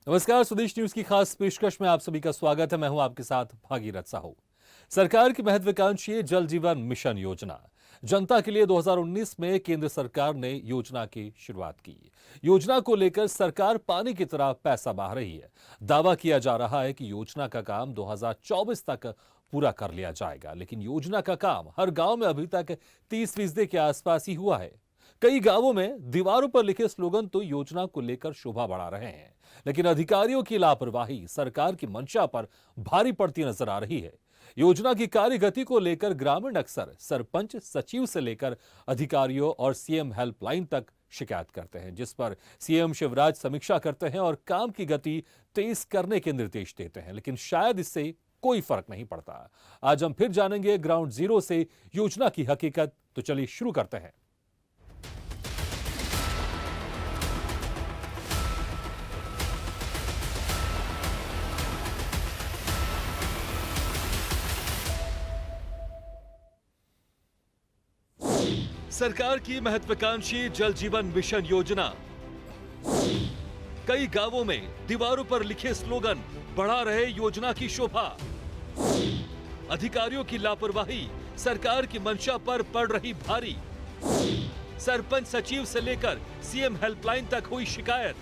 नमस्कार, स्वदेश न्यूज की खास पेशकश में आप सभी का स्वागत है। मैं हूं आपके साथ भागीरथ साहू। सरकार की महत्वाकांक्षी जल जीवन मिशन योजना जनता के लिए 2019 में केंद्र सरकार ने योजना की शुरुआत की। योजना को लेकर सरकार पानी की तरह पैसा बहा रही है। दावा किया जा रहा है कि योजना का काम 2024 तक पूरा कर लिया जाएगा, लेकिन योजना का काम हर गांव में अभी तक 30% के आसपास ही हुआ है। कई गांवों में दीवारों पर लिखे स्लोगन तो योजना को लेकर शोभा बढ़ा रहे हैं, लेकिन अधिकारियों की लापरवाही सरकार की मंशा पर भारी पड़ती नजर आ रही है। योजना की कार्य गति को लेकर ग्रामीण अक्सर सरपंच, सचिव से लेकर अधिकारियों और सीएम हेल्पलाइन तक शिकायत करते हैं, जिस पर सीएम शिवराज समीक्षा करते हैं और काम की गति तेज करने के निर्देश देते हैं, लेकिन शायद इससे कोई फर्क नहीं पड़ता। आज हम फिर जानेंगे ग्राउंड जीरो से योजना की हकीकत। तो चलिए शुरू करते हैं। सरकार की महत्वाकांक्षी जल जीवन मिशन योजना। कई गांवों में दीवारों पर लिखे स्लोगन बढ़ा रहे योजना की शोभा। अधिकारियों की लापरवाही सरकार की मंशा पर पड़ रही भारी। सरपंच, सचिव से लेकर सीएम हेल्पलाइन तक हुई शिकायत।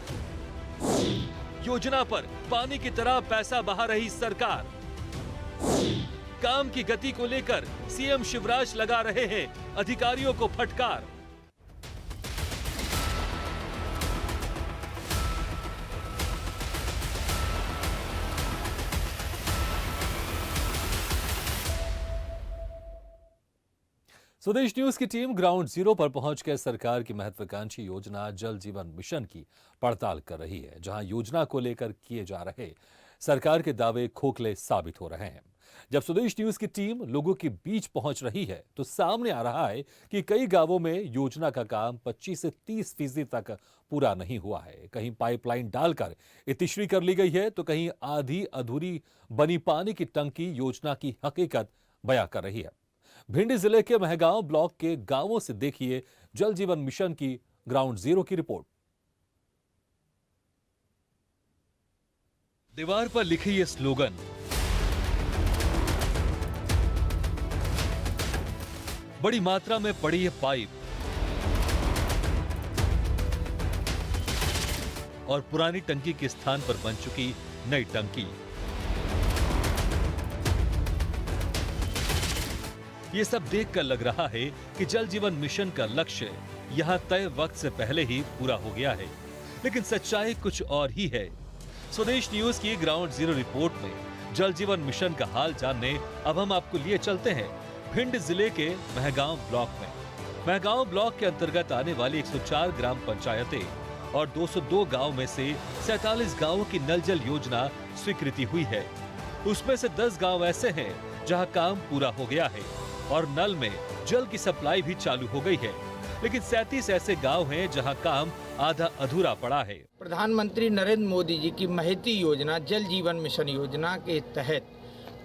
योजना पर पानी की तरह पैसा बहा रही सरकार। काम की गति को लेकर सीएम शिवराज लगा रहे हैं अधिकारियों को फटकार। स्वदेश न्यूज की टीम ग्राउंड जीरो पर पहुंचकर सरकार की महत्वाकांक्षी योजना जल जीवन मिशन की पड़ताल कर रही है, जहां योजना को लेकर किए जा रहे सरकार के दावे खोखले साबित हो रहे हैं। जब स्वदेश न्यूज की टीम लोगों के बीच पहुंच रही है तो सामने आ रहा है कि कई गांवों में योजना का काम 25 से 30% तक पूरा नहीं हुआ है। कहीं पाइपलाइन डालकर इतिश्री कर ली गई है, तो कहीं आधी अधूरी बनी पानी की टंकी योजना की हकीकत बयां कर रही है। भिंड जिले के महगांव ब्लॉक के गांवों से देखिए जल जीवन मिशन की ग्राउंड जीरो की रिपोर्ट। दीवार पर लिखे ये स्लोगन, बड़ी मात्रा में पड़ी है पाइप और पुरानी टंकी के स्थान पर बन चुकी नई टंकी। ये सब देखकर लग रहा है कि जल जीवन मिशन का लक्ष्य यहां तय वक्त से पहले ही पूरा हो गया है, लेकिन सच्चाई कुछ और ही है। स्वदेश न्यूज की ग्राउंड जीरो रिपोर्ट में जल जीवन मिशन का हाल जानने अब हम आपको लिए चलते हैं भिंड जिले के महगांव ब्लॉक में। महगांव ब्लॉक के अंतर्गत आने वाली 104 ग्राम पंचायतें और 202 गांव में से 47 गांवों की नल जल योजना स्वीकृति हुई है। उसमें से 10 गांव ऐसे हैं जहां काम पूरा हो गया है और नल में जल की सप्लाई भी चालू हो गई है, लेकिन 37 ऐसे गांव हैं जहां काम आधा अधूरा पड़ा है। प्रधानमंत्री नरेंद्र मोदी जी की महती योजना जल जीवन मिशन योजना के तहत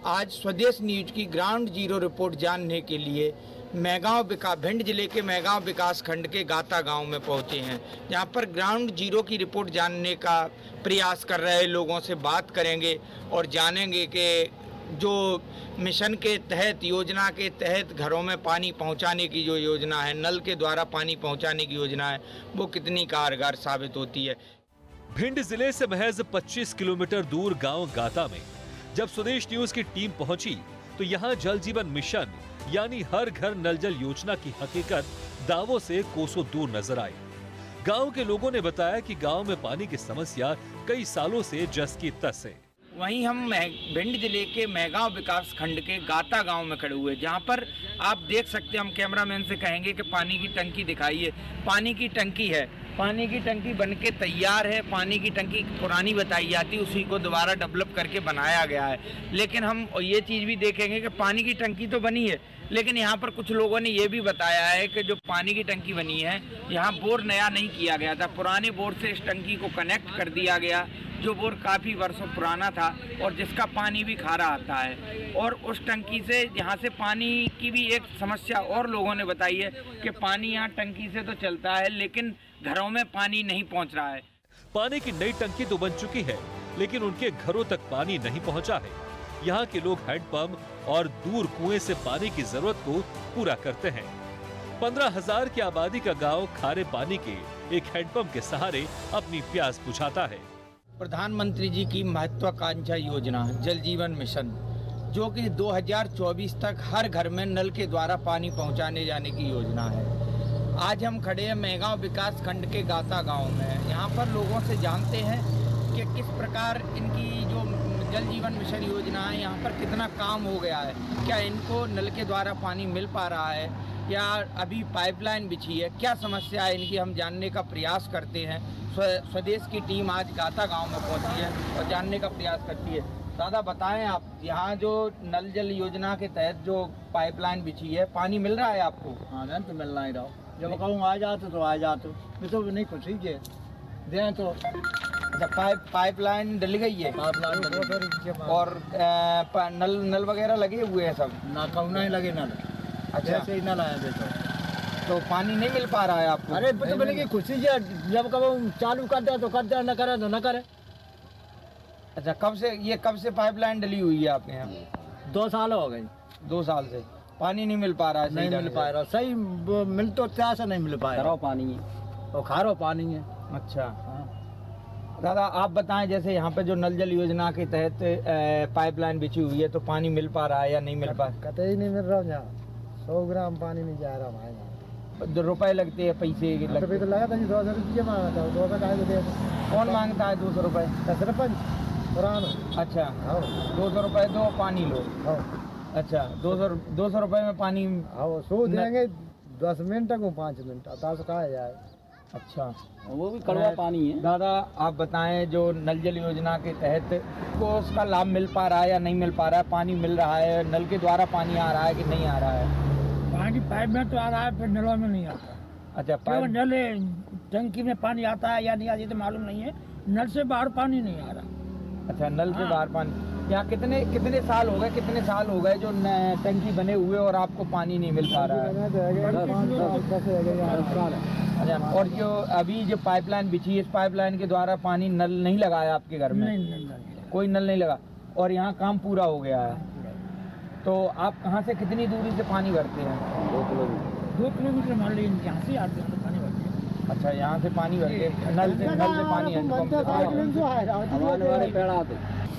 आज स्वदेश न्यूज की ग्राउंड जीरो रिपोर्ट जानने के लिए भिंड जिले के महगांव विकास खंड के गाता गांव में पहुंचे हैं, जहां पर ग्राउंड जीरो की रिपोर्ट जानने का प्रयास कर रहे लोगों से बात करेंगे और जानेंगे कि जो मिशन के तहत, योजना के तहत घरों में पानी पहुंचाने की जो योजना है, नल के द्वारा पानी पहुंचाने की योजना है, वो कितनी कारगर साबित होती है। भिंड जिले से महज 25 किलोमीटर दूर गांव गाता में जब स्वदेश न्यूज की टीम पहुंची तो यहां जल जीवन मिशन यानी हर घर नल जल योजना की हकीकत दावों से कोसों दूर नजर आई। गांव के लोगों ने बताया कि गांव में पानी की समस्या कई सालों से जस की तस है। वहीं हम भिंड जिले के महगांव विकास खंड के गाता गांव में खड़े हुए, जहां पर आप देख सकते हैं, हम कैमरामैन से कहेंगे कि पानी की टंकी दिखाइए। पानी की टंकी है, पानी की टंकी बनके तैयार है। पानी की टंकी पुरानी बताई जाती, उसी को दोबारा डेवलप करके बनाया गया है। लेकिन हम ये चीज़ भी देखेंगे कि पानी की टंकी तो बनी है, लेकिन यहाँ पर कुछ लोगों ने ये भी बताया है कि जो पानी की टंकी बनी है, यहाँ बोर नया नहीं किया गया था। पुराने बोर से इस टंकी को कनेक्ट कर दिया गया, जो बोर काफ़ी वर्षों पुराना था और जिसका पानी भी खारा आता है। और उस टंकी से, यहाँ से पानी की भी एक समस्या और लोगों ने बताई है कि पानी यहाँ टंकी से तो चलता है, लेकिन घरों में पानी नहीं पहुँच रहा है। पानी की नई टंकी तो बन चुकी है, लेकिन उनके घरों तक पानी नहीं पहुंचा है। यहाँ के लोग हैंडपंप और दूर कुएं से पानी की जरूरत को पूरा करते हैं। 15,000 की आबादी का गांव खारे पानी के एक हैंडपंप के सहारे अपनी प्यास बुझाता है। प्रधानमंत्री जी की महत्वाकांक्षा योजना जल जीवन मिशन, जो कि 2024 तक हर घर में नल के द्वारा पानी पहुंचाने जाने की योजना है। आज हम खड़े हैं मेहगांव विकास खंड के गाता गांव में। यहाँ पर लोगों से जानते हैं कि किस प्रकार इनकी जो जल जीवन मिशन योजना है, यहाँ पर कितना काम हो गया है, क्या इनको नल के द्वारा पानी मिल पा रहा है या अभी पाइपलाइन बिछी है, क्या समस्या है इनकी, हम जानने का प्रयास करते हैं। स्वदेश की टीम आज गाता गांव में पहुंची है और जानने का प्रयास करती है। दादा बताएं, आप यहाँ जो नल जल योजना के तहत जो पाइपलाइन बिछी है, पानी मिल रहा है आपको? हाँ नहीं तो मिलना ही रहा, जब कहूँ आ जाते तो आ जाते, मैं तो नहीं खुशी के दें तो। अच्छा, पाइपलाइन डली गई है और नल वगैरह लगे हुए हैं सब? ना कहूँ नहीं लगे नल। अच्छा, ऐसे ही नल आए तो पानी नहीं मिल पा रहा है आपको? अरे तो बनेगी खुशी से, जब कहूँ चालू कर दे तो कर दे, न करे तो न करे। अच्छा, कब से पाइपलाइन डली हुई है आपके यहाँ? 2 साल हो गए। 2 साल से पानी नहीं मिल पा रहा है? नहीं मिल पा रहा, सही मिल तो क्या से नहीं मिल पाया। खारो पानी है और खारो पानी है। अच्छा दादा, आप बताएं, जैसे यहाँ पे जो नल जल योजना के तहत पाइपलाइन बिछी हुई है, तो पानी मिल पा रहा है या नहीं मिल पा? कतई नहीं मिल रहा यहाँ, 100 ग्राम पानी नहीं जा रहा भाई। 2 रुपए लगते हैं, पैसे लगते हैं। तो लगा था 200 रुपये मांगा था, 200 का दे। कौन मांगता है 200 रुपए? सरपंच पुराना। अच्छा, हाँ 200 रुपए दो, पानी लो। हाँ अच्छा, 200 रुपए में पानी? हाँ सो देंगे 10 मिनट को 5 मिनट, आता तो कहा जाए। अच्छा, वो भी कड़वा पानी है। दादा आप बताएं, जो नल जल योजना के तहत को उसका लाभ मिल पा रहा है या नहीं मिल पा रहा है? पानी मिल रहा है, नल के द्वारा पानी आ रहा है कि नहीं आ रहा है? पानी पाइप में तो आ रहा है, फिर नलों में नहीं आता। अच्छा, पाइप नल टंकी में पानी आता है या नहीं आता तो मालूम नहीं है, नल से बाहर पानी नहीं आ रहा। अच्छा, नल से बाहर पानी। यहाँ कितने साल हो गए, जो टंकी बने हुए और आपको पानी नहीं मिल पा रहा है? अच्छा, और जो अभी जो पाइपलाइन बिछी है, इस पाइपलाइन के द्वारा पानी नल नहीं लगा है आपके घर में? नहीं, कोई नल नहीं लगा और यहाँ काम पूरा हो गया है। तो आप कहाँ से कितनी दूरी से पानी भरते हैं? 2 किलोमीटर मान लीजिए, यहाँ से आते हैं तो पानी भरते हैं। अच्छा, यहाँ से पानी भरते, नल से पानी है।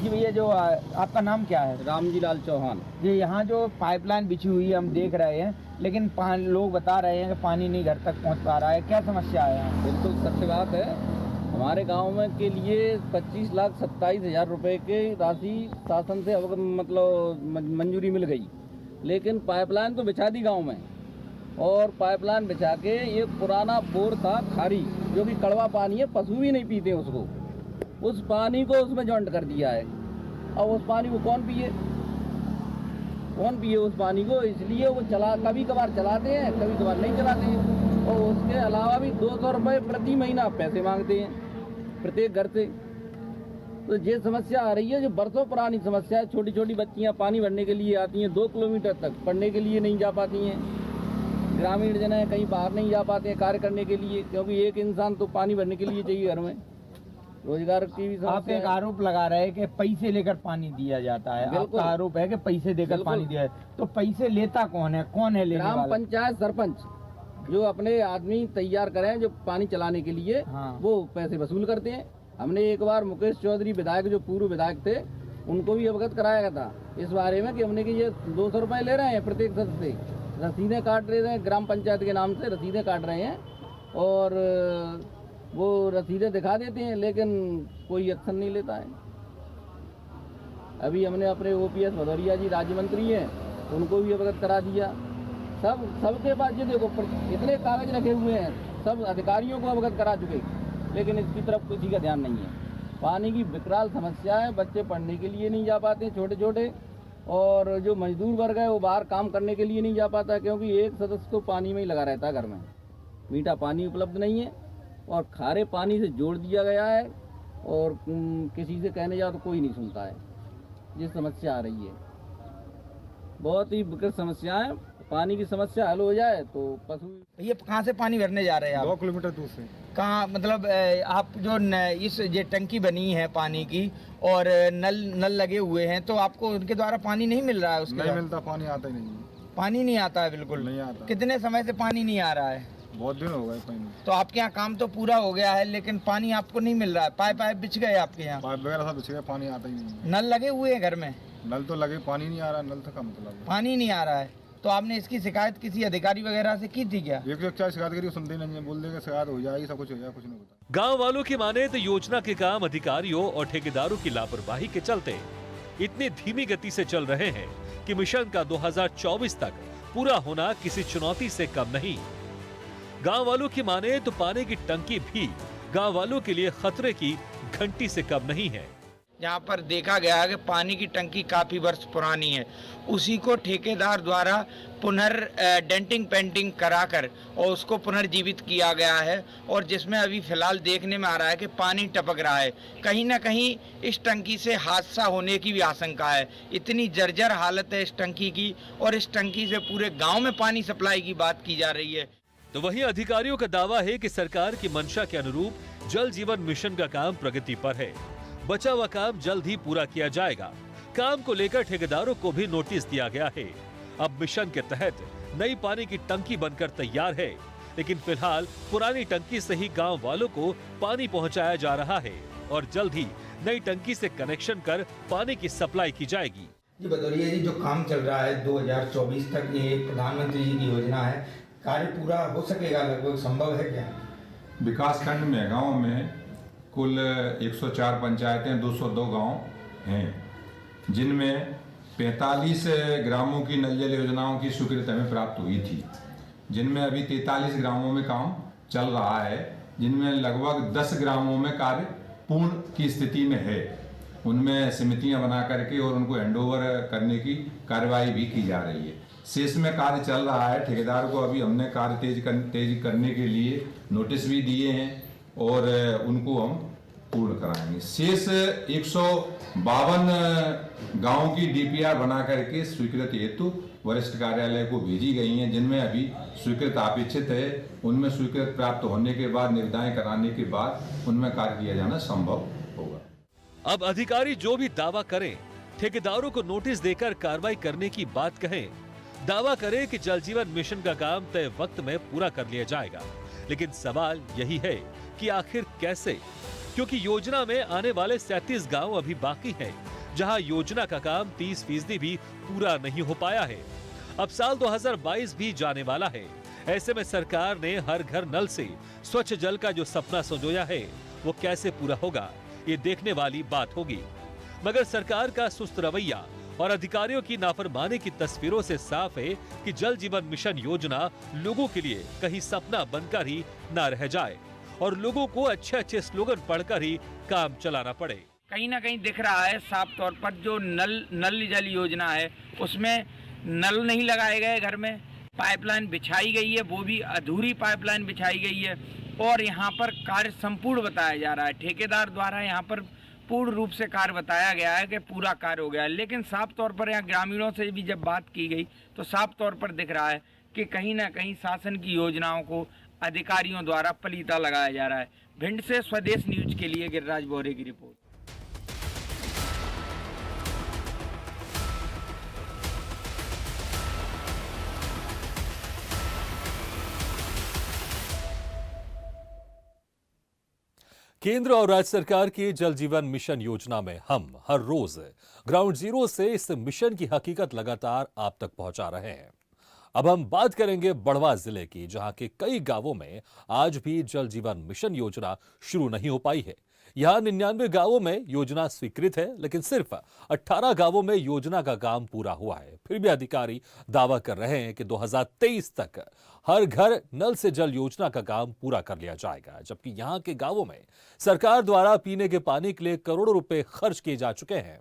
जी भैया, जो आपका नाम क्या है? रामजी लाल चौहान। जी, यहाँ जो पाइपलाइन बिछी हुई है हम देख रहे हैं, लेकिन लोग बता रहे हैं कि पानी नहीं घर तक पहुँच पा रहा है, क्या समस्या है यहाँ? बिल्कुल सत्य बात है। हमारे गांव में के लिए 25,27,000 रुपए के राशि शासन से मतलब मंजूरी मिल गई, लेकिन पाइपलाइन तो बिछा दी गांव में। और पाइपलाइन बिछा के एक पुराना बोर था खारी, जो कि कड़वा पानी है, पशु भी नहीं पीते उसको, उस पानी को उसमें जॉइंट कर दिया है। और उस पानी को कौन पिए उस पानी को? इसलिए वो कभी कभार चलाते हैं, कभी कभार नहीं चलाते हैं। और उसके अलावा भी 200 रुपये प्रति महीना पैसे मांगते हैं प्रत्येक घर से। तो ये समस्या आ रही है, जो बरसों पुरानी समस्या है। छोटी छोटी बच्चियां पानी भरने के लिए आती हैं, 2 किलोमीटर तक पढ़ने के लिए नहीं जा पाती हैं। ग्रामीण जन है, कहीं बाहर नहीं जा पाते हैं कार्य करने के लिए, क्योंकि एक इंसान तो पानी भरने के लिए चाहिए घर में। रोजगार की भी आप एक आरोप लगा रहे हैं कि पैसे लेकर पानी दिया जाता है। आपका आरोप है कि पैसे देकर पानी दिया है, तो पैसे लेता कौन है लेने वाला? ग्राम पंचायत सरपंच जो अपने आदमी तैयार करें जो पानी चलाने के लिए, हाँ। वो पैसे वसूल करते हैं। हमने एक बार मुकेश चौधरी विधायक, जो पूर्व विधायक थे, उनको भी अवगत कराया गया था इस बारे में कि हमने कि ये 200 रुपये ले रहे हैं प्रत्येक सदस्य से, रसीदें काट रहे हैं, ग्राम पंचायत के नाम से रसीदें काट रहे हैं और वो रसीदें दिखा देते हैं, लेकिन कोई एक्शन नहीं लेता है। अभी हमने अपने OPS भदौरिया जी राज्य मंत्री हैं, उनको भी अवगत करा दिया। सबके पास ये देखो इतने कागज रखे हुए हैं, सब अधिकारियों को अवगत करा चुके, लेकिन इसकी तरफ किसी का ध्यान नहीं है। पानी की विकराल समस्या है, बच्चे पढ़ने के लिए नहीं जा पाते छोटे छोटे, और जो मजदूर वर्ग है वो बाहर काम करने के लिए नहीं जा पाता, क्योंकि एक सदस्य तो पानी में ही लगा रहता है घर में। मीठा पानी उपलब्ध नहीं है और खारे पानी से जोड़ दिया गया है, और किसी से कहने जाओ तो कोई नहीं सुनता है। ये समस्या आ रही है, बहुत ही विकट समस्या है। पानी की समस्या हल हो जाए तो पशु। ये कहाँ से पानी भरने जा रहे हैं आप? 2 किलोमीटर दूर से। कहाँ मतलब आप जो इस ये टंकी बनी है पानी की और नल लगे हुए हैं, तो आपको उनके द्वारा पानी नहीं मिल रहा है? उसके नहीं मिलता, पानी आता ही नहीं। पानी नहीं आता है, बिल्कुल नहीं आता। कितने समय से पानी नहीं आ रहा है? बहुत दिन हो गए पानी। तो आपके यहाँ काम तो पूरा हो गया है, लेकिन पानी आपको नहीं मिल रहा है। पाइप बिछ गए आपके यहाँ? पाइप वगैरह सब बिछ गए, पानी आता ही नहीं। नल लगे हुए हैं घर में? नल तो लगे, पानी नहीं आ रहा। नल तो का मतलब पानी नहीं आ रहा है। तो आपने इसकी शिकायत किसी अधिकारी वगैरह से की थी क्या? 104 शिकायत करी, सुनते नहीं है। बोल देगा शिकायत हो जाएगी, सब कुछ हो जाएगा, कुछ नहीं होता। गांव वालों की माने तो योजना के काम अधिकारियों और ठेकेदारों की लापरवाही के चलते इतनी धीमी गति से चल रहे हैं कि मिशन का 2024 तक पूरा होना किसी चुनौती से कम नहीं। गांव वालों की माने तो पानी की टंकी भी गांव वालों के लिए खतरे की घंटी से कम नहीं है। यहाँ पर देखा गया है कि पानी की टंकी काफी वर्ष पुरानी है, उसी को ठेकेदार द्वारा डेंटिंग पेंटिंग कराकर और उसको पुनर्जीवित किया गया है, और जिसमें अभी फिलहाल देखने में आ रहा है कि पानी टपक रहा है। कहीं ना कहीं इस टंकी से हादसा होने की भी आशंका है। इतनी जर्जर हालत है इस टंकी की, और इस टंकी से पूरे गांव में पानी सप्लाई की बात की जा रही है। तो वहीं अधिकारियों का दावा है कि सरकार की मंशा के अनुरूप जल जीवन मिशन का काम प्रगति पर है। बचा हुआ काम जल्द ही पूरा किया जाएगा। काम को लेकर ठेकेदारों को भी नोटिस दिया गया है। अब मिशन के तहत नई पानी की टंकी बनकर तैयार है, लेकिन फिलहाल पुरानी टंकी से ही गांव वालों को पानी पहुंचाया जा रहा है और जल्द ही नई टंकी से कनेक्शन कर पानी की सप्लाई की जाएगी। जी बताइए जी, जो काम चल रहा है 2024 तक, ये प्रधानमंत्री जी की योजना है, कार्य पूरा हो सकेगा? लगभग संभव है क्या? विकासखंड मेहगांव में कुल 104 पंचायतें, 202 गांव हैं, जिनमें 45 ग्रामों की नल जल योजनाओं की स्वीकृति हमें प्राप्त हुई थी, जिनमें अभी 43 ग्रामों में काम चल रहा है, जिनमें लगभग 10 ग्रामों में कार्य पूर्ण की स्थिति में है। उनमें समितियां बना करके और उनको हैंडओवर करने की कार्रवाई भी की जा रही है। शेष में कार्य चल रहा है। ठेकेदार को अभी हमने कार्य तेज करने के लिए नोटिस भी दिए हैं और उनको हम पूर्ण कराएंगे। शेष 152 गांवों की डीपीआर बना करके स्वीकृति हेतु वरिष्ठ कार्यालय को भेजी गई हैं, जिनमें अभी स्वीकृत अपेक्षित है। उनमें स्वीकृत प्राप्त होने के बाद, निविदाएं कराने के बाद उनमें कार्य किया जाना संभव होगा। अब अधिकारी जो भी दावा करें, ठेकेदारों को नोटिस देकर कार्रवाई करने की बात कहें, दावा करें कि जल जीवन मिशन का काम तय वक्त में पूरा कर लिया जाएगा, लेकिन सवाल यही है कि आखिर कैसे? क्योंकि योजना में आने वाले 37 गांव अभी बाकी हैं, जहां योजना का काम 30% भी पूरा नहीं हो पाया है। अब साल 2022 भी जाने वाला है। ऐसे में सरकार ने हर घर नल से स्वच्छ जल का जो सपना संजोया है, वो कैसे पूरा होगा, ये देखने वाली बात होगी। मगर सरकार का सुस्त रवैया और अधिकारियों की नाफरमानी की तस्वीरों से साफ है कि जल जीवन मिशन योजना लोगों के लिए कहीं सपना बनकर ही ना रह जाए और लोगों को अच्छे स्लोगन पढ़कर ही काम चलाना पड़े। कहीं ना कहीं दिख रहा है साफ तौर पर, जो नल जल योजना है उसमें नल नहीं लगाए गए, घर में पाइपलाइन बिछाई गई है, वो भी अधूरी पाइपलाइन बिछाई गई है, और यहाँ पर कार्य संपूर्ण बताया जा रहा है। ठेकेदार द्वारा यहाँ पर पूर्ण रूप से कार्य बताया गया है कि पूरा कार्य हो गया है, लेकिन साफ तौर पर यहाँ ग्रामीणों से भी जब बात की गई तो साफ तौर पर दिख रहा है कि कहीं ना कहीं शासन की योजनाओं को अधिकारियों द्वारा पलीता लगाया जा रहा है। भिंड से स्वदेश न्यूज के लिए गिरिराज बोरे की रिपोर्ट। केंद्र और राज्य सरकार की जल जीवन मिशन योजना में हम हर रोज ग्राउंड जीरो से इस मिशन की हकीकत लगातार आप तक पहुंचा रहे हैं। अब हम बात करेंगे बढ़वा जिले की, जहां के कई गांवों में आज भी जल जीवन मिशन योजना शुरू नहीं हो पाई है। यहां 99 गांवों में योजना स्वीकृत है, लेकिन सिर्फ 18 गांवों में योजना का काम पूरा हुआ है। फिर भी अधिकारी दावा कर रहे हैं कि 2023 तक हर घर नल से जल योजना का काम पूरा कर लिया जाएगा, जबकि यहां के गांवों में सरकार द्वारा पीने के पानी के लिए करोड़ों रुपए खर्च किए जा चुके हैं।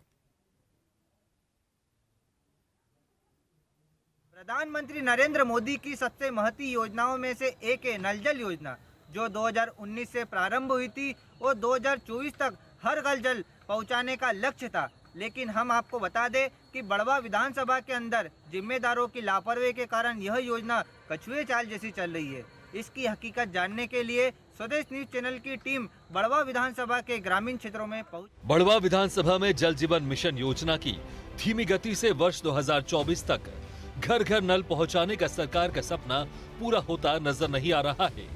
प्रधानमंत्री नरेंद्र मोदी की सबसे महती योजनाओं में से एक है नल जल योजना, जो 2019 से प्रारंभ हुई थी और 2024 तक हर घर जल पहुंचाने का लक्ष्य था। लेकिन हम आपको बता दें कि बड़वा विधानसभा के अंदर जिम्मेदारों की लापरवाही के कारण यह योजना कछुए चाल जैसी चल रही है। इसकी हकीकत जानने के लिए स्वदेश न्यूज चैनल की टीम बड़वा विधानसभा के ग्रामीण क्षेत्रों में पहुंच। बड़वा विधानसभा में जल जीवन मिशन योजना की धीमी गति से वर्ष 2024 तक घर घर नल पहुंचाने का सरकार का सपना पूरा होता नजर नहीं आ रहा है।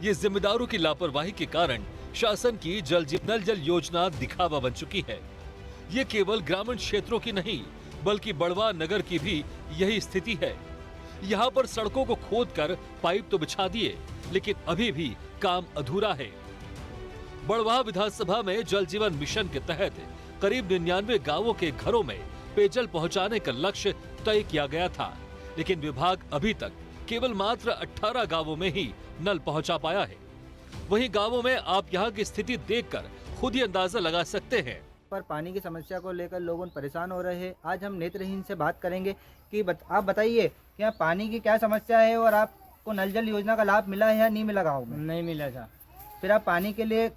ये जिम्मेदारों की लापरवाही के कारण शासन की नल जल योजना दिखावा बन चुकी है। ये केवल ग्रामीण क्षेत्रों की नहीं बल्कि बड़वा नगर की भी यही स्थिति है। यहाँ पर सड़कों को खोदकर पाइप तो बिछा दिए, लेकिन अभी भी काम अधूरा है। बड़वा विधानसभा में जल जीवन मिशन के तहत करीब 99 गांवों के घरों में पेयजल पहुंचाने का लक्ष्य तय किया गया था, लेकिन विभाग अभी तक केवल मात्र 18 गांवों में ही नल पहुंचा पाया है। वहीं गांवों में आप यहाँ की स्थिति देखकर खुद ही अंदाजा लगा सकते हैं। पर पानी की समस्या को लेकर लोग परेशान हो रहे हैं। आज हम नेत्रहीन से बात करेंगे कि आप बताइए कि यहाँ पानी की क्या समस्या है और आपको नल जल योजना का लाभ मिला है या नहीं मिला गाँव में? नहीं मिला था। फिर आप पानी के लिए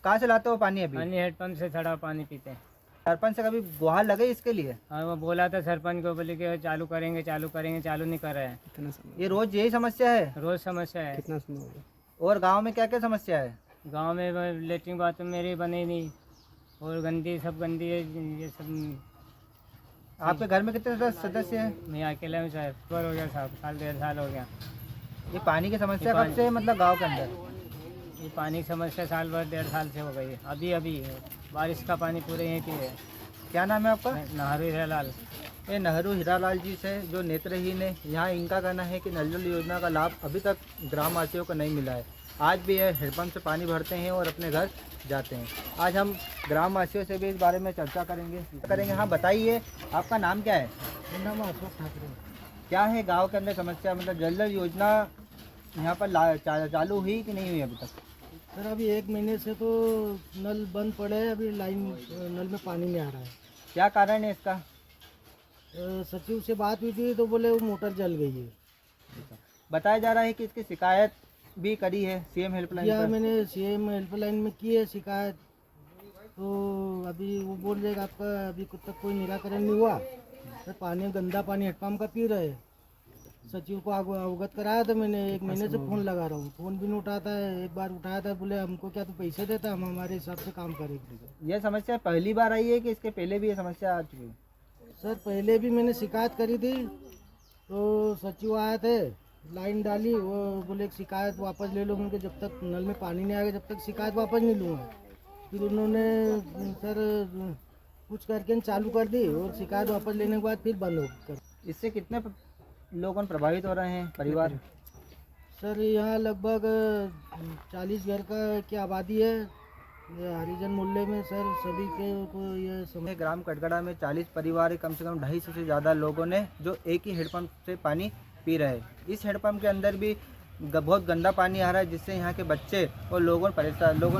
कहाँ से लाते हो पानी? अभी पानी हेडपंप से छड़ा पानी पीते हैं। सरपंच से कभी गुहार लगे इसके लिए? और वो बोला था सरपंच को, बोले कि चालू करेंगे, चालू नहीं कर रहे हैं। ये रोज यही समस्या है? रोज समस्या है। कितना समय हो गया? और गांव में क्या क्या समस्या है? गांव में लेटरिन बाथरूम मेरी बने नहीं और सब गंदी है। ये सब आपके घर में कितने सदस्य हैं? मैं अकेला हूँ साहब। पर हो गया साहब, 1.5 साल हो गया। ये पानी की समस्या कब से है मतलब गांव के अंदर? ये पानी की समस्या साल भर 1.5 साल से हो गई है। अभी बारिश का पानी पूरे यहीं की है। क्या नाम है आपका? नहरू हीरालाल। ये नहरू हीरालाल जी से जो नेत्रहीन है, यहाँ इनका कहना है कि नल जल योजना का लाभ अभी तक ग्रामवासियों को नहीं मिला है। आज भी ये हेडपंप से पानी भरते हैं और अपने घर जाते हैं। आज हम ग्रामवासियों से भी इस बारे में चर्चा करेंगे। हाँ बताइए, आपका नाम क्या है? मेरा नाम अशोक ठाकरे। क्या है गांव के अंदर समस्या? मतलब जल योजना यहाँ पर चालू हुई कि नहीं हुई अभी तक? सर अभी 1 महीने से तो नल बंद पड़े हैं। अभी नल में पानी नहीं आ रहा है। क्या कारण है इसका? सचिव से बात हुई थी तो बोले वो मोटर जल गई है। बताया जा रहा है कि इसकी शिकायत भी करी है सीएम हेल्पलाइन या पर। मैंने सीएम हेल्पलाइन में की है शिकायत, तो अभी वो बोल रहे आपका अभी तक कोई निराकरण नहीं हुआ। सर पानी गंदा पानी हेडपम्प का पी रहे। सचिव को अवगत कराया था मैंने। 1 महीने से फ़ोन लगा रहा हूँ, फ़ोन भी नहीं उठाता है। एक बार उठाया था, बोले हमको क्या तो पैसे देता, हम हमारे हिसाब से काम करेंगे। यह समस्या पहली बार आई है कि इसके पहले भी ये समस्या आ चुकी है? सर पहले भी मैंने शिकायत करी थी, तो सचिव आए थे, लाइन डाली, वो बोले शिकायत वापस ले लो। उनके जब तक नल में पानी नहीं आएगा जब तक शिकायत वापस नहीं लूँगा। फिर उन्होंने सर कुछ करके चालू कर दी और शिकायत वापस लेने के बाद फिर बंद हो कर। इससे कितने लोग प्रभावित हो रहे हैं परिवार? सर यहाँ लगभग 40 घर की आबादी है। ये हरिजन मोहल्ले में सर सभी के को ये समझ। ग्राम कटगड़ा में 40 परिवार, कम से कम 250 से ज़्यादा लोगों ने जो एक ही हेडपम्प से पानी पी रहे हैं। इस हेडपम्प के अंदर भी बहुत गंदा पानी आ रहा है, जिससे यहाँ के बच्चे और लोग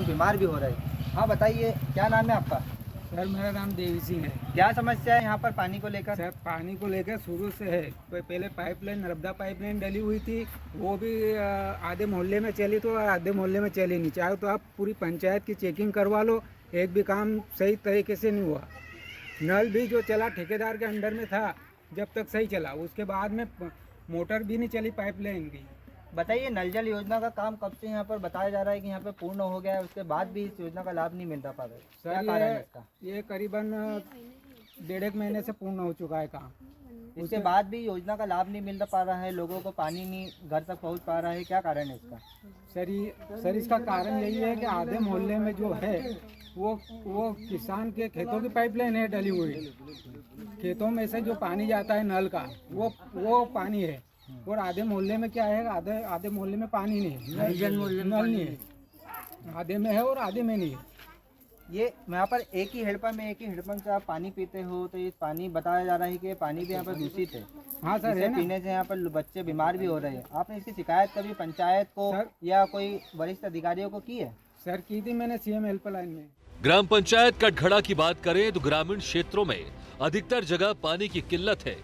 बीमार भी हो रहे हैं। हाँ बताइए, क्या नाम है आपका? सर मेरा नाम देवी सिंह है। क्या समस्या है यहाँ पर पानी को लेकर? सर पानी को लेकर शुरू से है। पहले पाइपलाइन, नर्मदा पाइपलाइन डली हुई थी, वो भी आधे मोहल्ले में चली तो आधे मोहल्ले में चली नहीं। चाहे तो आप पूरी पंचायत की चेकिंग करवा लो, एक भी काम सही तरीके से नहीं हुआ। नल भी जो चला ठेकेदार के अंडर में था जब तक सही चला, उसके बाद में मोटर भी नहीं चली, पाइपलाइन भी। बताइए, नल जल योजना का काम कब से यहाँ पर बताया जा रहा है कि यहाँ पे पूर्ण हो गया है, उसके बाद भी इस योजना का लाभ नहीं मिलता पा रहा है? क्या कारण है इसका? ये करीबन 1.5 महीने से पूर्ण हो चुका है काम। उसके बाद भी योजना का लाभ नहीं मिल पा रहा है, लोगों को पानी नहीं घर तक पहुँच पा रहा है। क्या कारण है इसका? सर इसका कारण यही है कि आधे मोहल्ले में जो है वो किसान के खेतों की पाइपलाइन है डली हुई। खेतों में से जो पानी जाता है नल का वो पानी है, और आधे मोहल्ले में क्या है, आधे मोहल्ले में पानी नहीं है, नल नहीं है। आधे में है और आधे में नहीं है। ये यहाँ पर एक ही हेडपम्प से आप पानी पीते हो, तो ये पानी बताया जा रहा है कि ये पानी भी यहाँ पर दूषित है। हाँ सर, है ना? पीने से यहाँ पर बच्चे बीमार भी हो रहे हैं। आपने इसकी शिकायत कभी पंचायत को या कोई वरिष्ठ अधिकारियों को की है? सर की थी मैंने सीएम हेल्पलाइन में। ग्राम पंचायत कटघड़ा की बात करें तो ग्रामीण क्षेत्रों में अधिकतर जगह पानी की किल्लत है।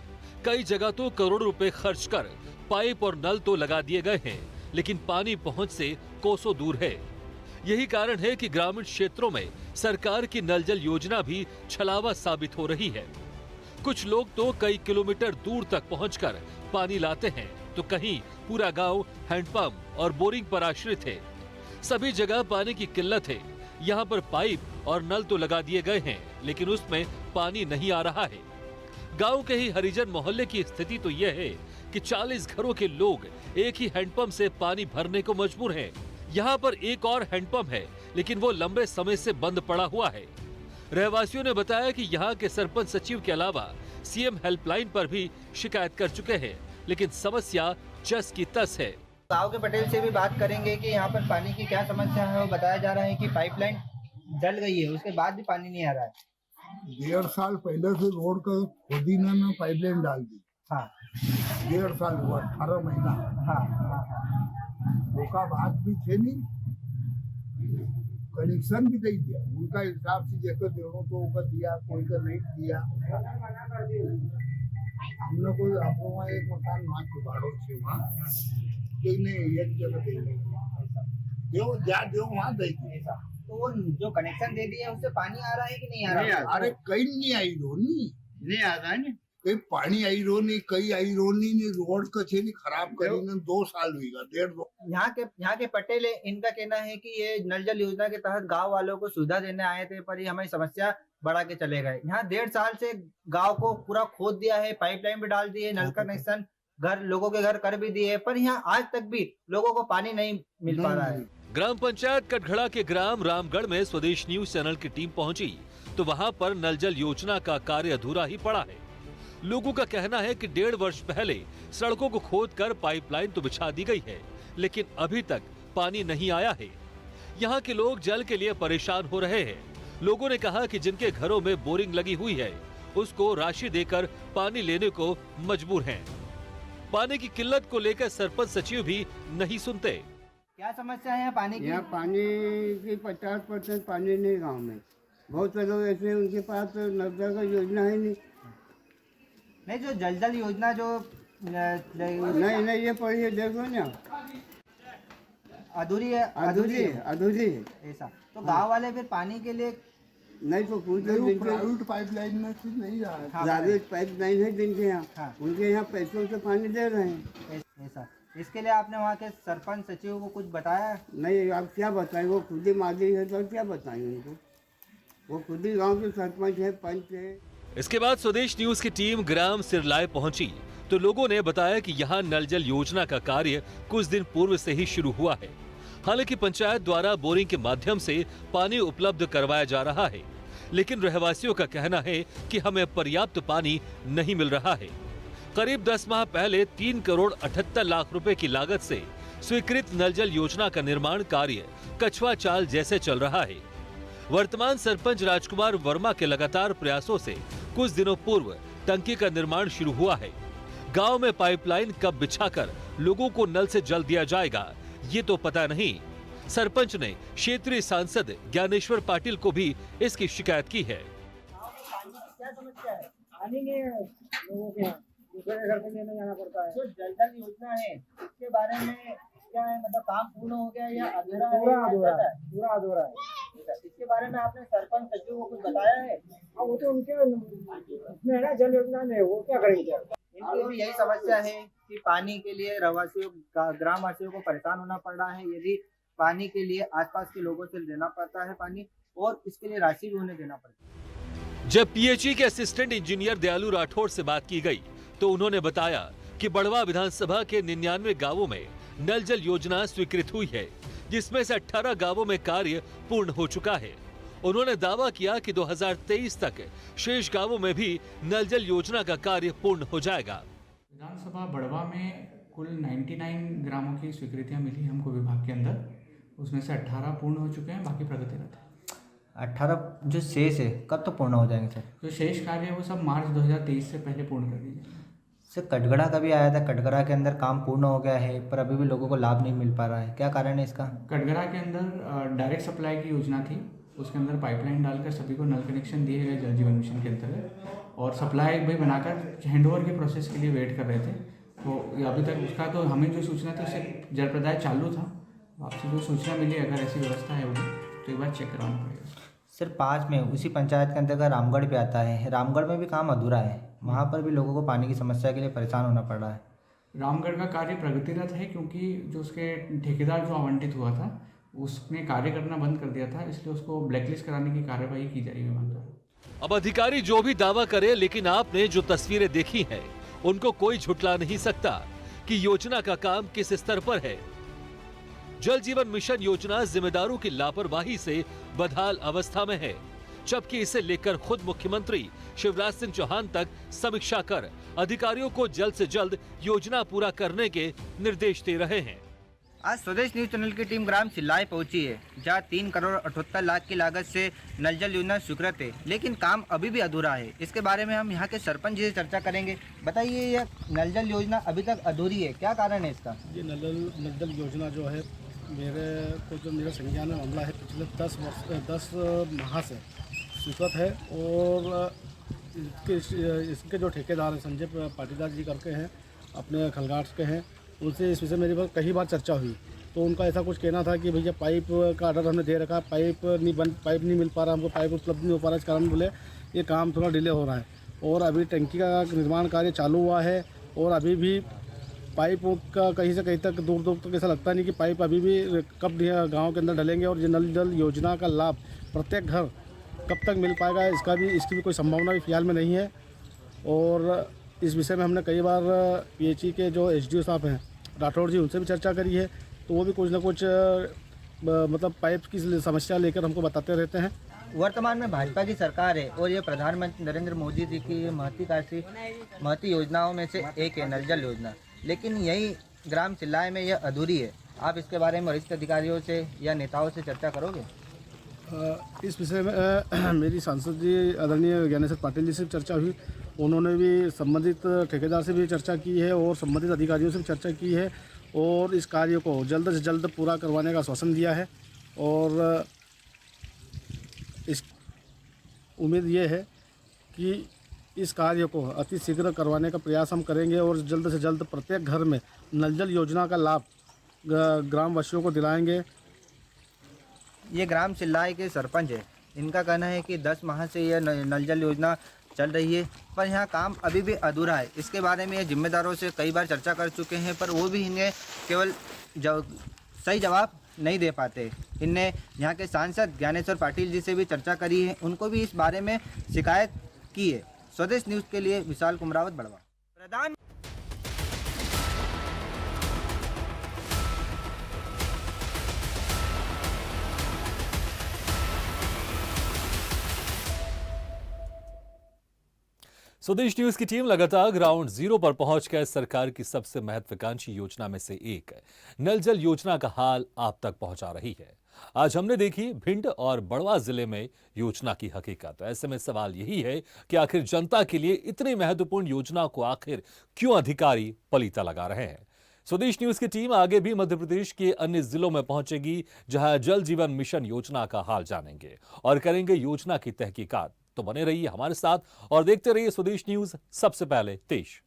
कई जगह तो करोड़ों रुपए खर्च कर पाइप और नल तो लगा दिए गए हैं, लेकिन पानी पहुंच से कोसों दूर है। यही कारण है कि ग्रामीण क्षेत्रों में सरकार की नल जल योजना भी छलावा साबित हो रही है। कुछ लोग तो कई किलोमीटर दूर तक पहुंचकर पानी लाते हैं, तो कहीं पूरा गांव हैंडपंप और बोरिंग पर आश्रित है। सभी जगह पानी की किल्लत है। यहाँ पर पाइप और नल तो लगा दिए गए हैं, लेकिन उसमें पानी नहीं आ रहा है। गांव के ही हरिजन मोहल्ले की स्थिति तो यह है कि 40 घरों के लोग एक ही हैंडपंप से पानी भरने को मजबूर हैं। यहाँ पर एक और हैंडपंप है, लेकिन वो लंबे समय से बंद पड़ा हुआ है। रहवासियों ने बताया कि यहाँ के सरपंच सचिव के अलावा सीएम हेल्पलाइन पर भी शिकायत कर चुके हैं, लेकिन समस्या जस की तस है। गांव के पटेल से भी बात करेंगे कि यहाँ पर पानी की क्या समस्या है। वो बताया जा रहा है कि पाइपलाइन जल गई है, उसके बाद भी पानी नहीं आ रहा है। 1.5 साल पहले से रोड का खोदीना में पाइपलाइन डाल दी। हाँ 1.5 साल हुआ, 18 महीना। हाँ हाँ हाँ। धोखा बात भी थे नहीं, कनेक्शन भी नहीं दिया। उनका हिसाब से जैसे देनों तो उनका दिया, कोई का नहीं दिया। हम लोग को आप लोग एक मकान वहाँ जुगाड़ो छे, वहाँ कोई नहीं एक जगह दे वहाँ देगी। तो वो जो कनेक्शन दे दिए उससे पानी आ रहा है कि नहीं आ रहा है? अरे कहीं नहीं आई रोनी, नहीं आ रहा है ना। कहीं पानी आई रोनी, कहीं आई रोनी नहीं। रोड का छे नहीं खराब करी ने 2 साल हुई, 1.5-2। यहाँ के पटेल है, इनका कहना है कि ये नल जल योजना के तहत गांव वालों को सुविधा देने आए थे, पर ये हमें समस्या बढ़ा के चले गए। यहाँ 1.5 साल से गांव को पूरा खोद दिया है, पाइपलाइन भी डाल दी है, नल का कनेक्शन लोगों के घर कर भी दिए, पर यहाँ आज तक भी लोगों को पानी नहीं मिल पा रहा है। ग्राम पंचायत कटघड़ा के ग्राम रामगढ़ में स्वदेश न्यूज चैनल की टीम पहुंची तो वहां पर नल जल योजना का कार्य अधूरा ही पड़ा है। लोगों का कहना है कि 1.5 वर्ष पहले सड़कों को खोदकर पाइपलाइन तो बिछा दी गई है, लेकिन अभी तक पानी नहीं आया है। यहाँ के लोग जल के लिए परेशान हो रहे हैं। लोगों ने कहा कि जिनके घरों में बोरिंग लगी हुई है उसको राशि देकर पानी लेने को मजबूर हैं। पानी की किल्लत को लेकर सरपंच सचिव भी नहीं सुनते। क्या समस्या है पानी की? यहाँ पानी की 50% पानी नहीं गांव में। बहुत से लोग ऐसे उनके पास नर्मदा का योजना है नहीं। जो जल योजना जो नहीं ये पढ़ी है, देखो ना अधूरी है। अधूरी है ऐसा तो गांव वाले फिर पानी के लिए नहीं तो प्राइवेट पाइपलाइन में कुछ नहीं रहा है। प्राइवेट पाइपलाइन है जिनके यहाँ, हाँ। उनके यहाँ पैसों से पानी दे रहे हैं। ऐसा इसके लिए आपने वहाँ के सरपंच सचिव को कुछ बताया? नहीं, आप क्या बताएं, वो खुद ही मालिक है तो क्या बताएं उनको। वो खुद ही गाँव के सरपंच है, पंच है। इसके बाद स्वदेश न्यूज की टीम ग्राम सिरलाय पहुंची तो लोगों ने बताया कि यहाँ नल जल योजना का कार्य कुछ दिन पूर्व से ही शुरू हुआ है। हालांकि पंचायत द्वारा बोरिंग के माध्यम से पानी उपलब्ध करवाया जा रहा है, लेकिन रहवासियों का कहना है कि हमें पर्याप्त पानी नहीं मिल रहा है। करीब 10 माह पहले 3 करोड़ 78 लाख रुपए की लागत से स्वीकृत नल जल योजना का निर्माण कार्य कछुआ चाल जैसे चल रहा है। वर्तमान सरपंच राजकुमार वर्मा के लगातार प्रयासों से कुछ दिनों पूर्व टंकी का निर्माण शुरू हुआ है। गांव में पाइपलाइन कब बिछाकर लोगों को नल से जल दिया जाएगा ये तो पता नहीं। सरपंच ने क्षेत्रीय सांसद ज्ञानेश्वर पाटिल को भी इसकी शिकायत की है। क्या समस्या है? पानी नहीं है, लोगों के दूसरे घर से लेने जाना पड़ता है। जो जल योजना है इसके बारे में क्या है, मतलब काम पूर्ण हो गया या अधूरा है? पूरा अधूरा है। इसके बारे में आपने सरपंच सचिव को कुछ बताया है? वो तो उनके उसमें है ना जल योजना में, वो क्या करेंगे? इनकी भी यही समस्या है कि पानी के लिए रहवासियों ग्राम वासियों को परेशान होना पड़ रहा है। यदि पानी के लिए आसपास के लोगों से लेना पड़ता है पानी, और इसके लिए राशि भी उन्हें देना पड़ता है। जब पीएचई के असिस्टेंट इंजीनियर दयालु राठौड़ से बात की गई तो उन्होंने बताया कि बड़वा विधानसभा के 99 गांवों में नल जल योजना स्वीकृत हुई है, जिसमें से 18 गांवों में कार्य पूर्ण हो चुका है। उन्होंने दावा किया कि 2023 तक शेष गांवों में भी नल जल योजना का कार्य पूर्ण हो जाएगा। विधानसभा बड़वा में कुल 99 ग्रामों की स्वीकृतियां मिली हमको विभाग के अंदर, उसमें से 18 पूर्ण हो चुके हैं, बाकी प्रगतिरत है। 18 जो शेष है कब तो पूर्ण हो जाएंगे सर? जो शेष कार्य है वो सब मार्च 2023 से पहले पूर्ण कर दीजिए। सर कटघड़ा का भी आया था, कटघड़ा के अंदर काम पूर्ण हो गया है पर अभी भी लोगों को लाभ नहीं मिल पा रहा है, क्या कारण है इसका? कटघड़ा के अंदर डायरेक्ट सप्लाई की योजना थी, उसके अंदर पाइपलाइन डालकर सभी को नल कनेक्शन दिए गए जल जीवन मिशन के अंतर्गत, और सप्लाई भी बनाकर हैंडओवर के प्रोसेस के लिए वेट कर रहे थे। तो अभी तक उसका तो हमें जो सूचना थी उससे जल प्रदाय चालू था। आपसे जो सूचना मिली, अगर ऐसी व्यवस्था है होगी तो एक बार चेक कराना पड़ेगा। सर 5 में उसी पंचायत के अंतर्गत रामगढ़ भी आता है, रामगढ़ में भी काम अधूरा है। वहाँ पर भी लोगों को पानी की समस्या के लिए परेशान होना पड़ रहा है। रामगढ़ का कार्य प्रगतिरत है क्योंकि जो उसके ठेकेदार जो आवंटित हुआ था उसने कार्य करना बंद कर दिया था, इसलिए उसको ब्लैकलिस्ट कराने की कार्यवाही की जा रही है विभाग द्वारा। अब अधिकारी जो भी दावा करे, लेकिन आपने जो तस्वीरें देखी हैं उनको कोई झुठला नहीं सकता कि योजना का काम किस स्तर पर है। जल जीवन मिशन योजना जिम्मेदारों की लापरवाही से बदहाल अवस्था में है, जबकि इसे लेकर खुद मुख्यमंत्री शिवराज सिंह चौहान तक समीक्षा कर अधिकारियों को जल्द से जल्द योजना पूरा करने के निर्देश दे रहे हैं। आज स्वदेश न्यूज चैनल की टीम ग्राम सिल्लाय पहुंची है, जहां 3 करोड़ 78 लाख की लागत से नल जल योजना स्वीकृत है, लेकिन काम अभी भी अधूरा है। इसके बारे में हम यहां के सरपंच जी से चर्चा करेंगे। बताइए, यह नल जल योजना अभी तक अधूरी है, क्या कारण है इसका? ये नल जल योजना जो है, मेरे संज्ञान में मामला है, पिछले 10 माह से स्वीकृत है और इसके जो ठेकेदार हैं संजय पाटीदार जी करके हैं, अपने खलगाट के हैं, उनसे इस विषय मेरी बार कई बार चर्चा हुई। तो उनका ऐसा कुछ कहना था कि भैया पाइप का ऑर्डर हमने दे रखा, पाइप नहीं मिल पा रहा, हमको पाइप उपलब्ध नहीं हो पा रहा, इस कारण बोले ये काम थोड़ा डिले हो रहा है। और अभी टंकी का निर्माण कार्य चालू हुआ है और अभी भी पाइप का कहीं से कहीं तक दूर दूर तक ऐसा लगता नहीं कि पाइप अभी भी कब गाँव के अंदर डलेंगे और ये नल जल योजना का लाभ प्रत्येक घर कब तक मिल पाएगा, इसकी भी कोई संभावना भी फिलहाल में नहीं है। और इस विषय में हमने कई बार पीएचई के जो एसडीओ साहब हैं राठौड़ जी, उनसे भी चर्चा करी है, तो वो भी कुछ ना कुछ मतलब पाइप की समस्या लेकर हमको बताते रहते हैं। वर्तमान में भाजपा की सरकार है और ये प्रधानमंत्री नरेंद्र मोदी जी की महती योजनाओं में से एक है नल जल योजना, लेकिन यही ग्राम सिल्लाय में यह अधूरी है। आप इसके बारे में वरिष्ठ अधिकारियों से या नेताओं से चर्चा करोगे? इस विषय में मेरी सांसद जी आदरणीय ज्ञानेश्वर पाटिल जी से चर्चा हुई, उन्होंने भी संबंधित ठेकेदार से भी चर्चा की है और संबंधित अधिकारियों से भी चर्चा की है और इस कार्य को जल्द से जल्द पूरा करवाने का आश्वासन दिया है। और इस उम्मीद ये है कि इस कार्य को अति शीघ्र करवाने का प्रयास हम करेंगे और जल्द से जल्द प्रत्येक घर में नल जल योजना का लाभ ग्रामवासियों को दिलाएंगे। ये ग्राम सिल्लाय के सरपंच है, इनका कहना है कि 10 माह से यह नल जल योजना चल रही है, पर यहाँ काम अभी भी अधूरा है। इसके बारे में ये जिम्मेदारों से कई बार चर्चा कर चुके हैं, पर वो भी इन्हें केवल सही जवाब नहीं दे पाते। इनने यहाँ के सांसद ज्ञानेश्वर पाटिल जी से भी चर्चा करी है, उनको भी इस बारे में शिकायत की है। स्वदेश न्यूज़ के लिए विशाल कुमरावत, बड़वा। प्रधान स्वदेश न्यूज की टीम लगातार ग्राउंड जीरो पर पहुंचकर सरकार की सबसे महत्वाकांक्षी योजना में से एक नल जल योजना का हाल आप तक पहुंचा रही है। आज हमने देखी भिंड और बड़वा जिले में योजना की हकीकत। ऐसे में सवाल यही है कि आखिर जनता के लिए इतनी महत्वपूर्ण योजना को आखिर क्यों अधिकारी पलीता लगा रहे हैं। स्वदेश न्यूज की टीम आगे भी मध्य प्रदेश के अन्य जिलों में पहुंचेगी, जहां जल जीवन मिशन योजना का हाल जानेंगे और करेंगे योजना की तहकीकात। तो बने रहिए हमारे साथ और देखते रहिए स्वदेश न्यूज, सबसे पहले देश।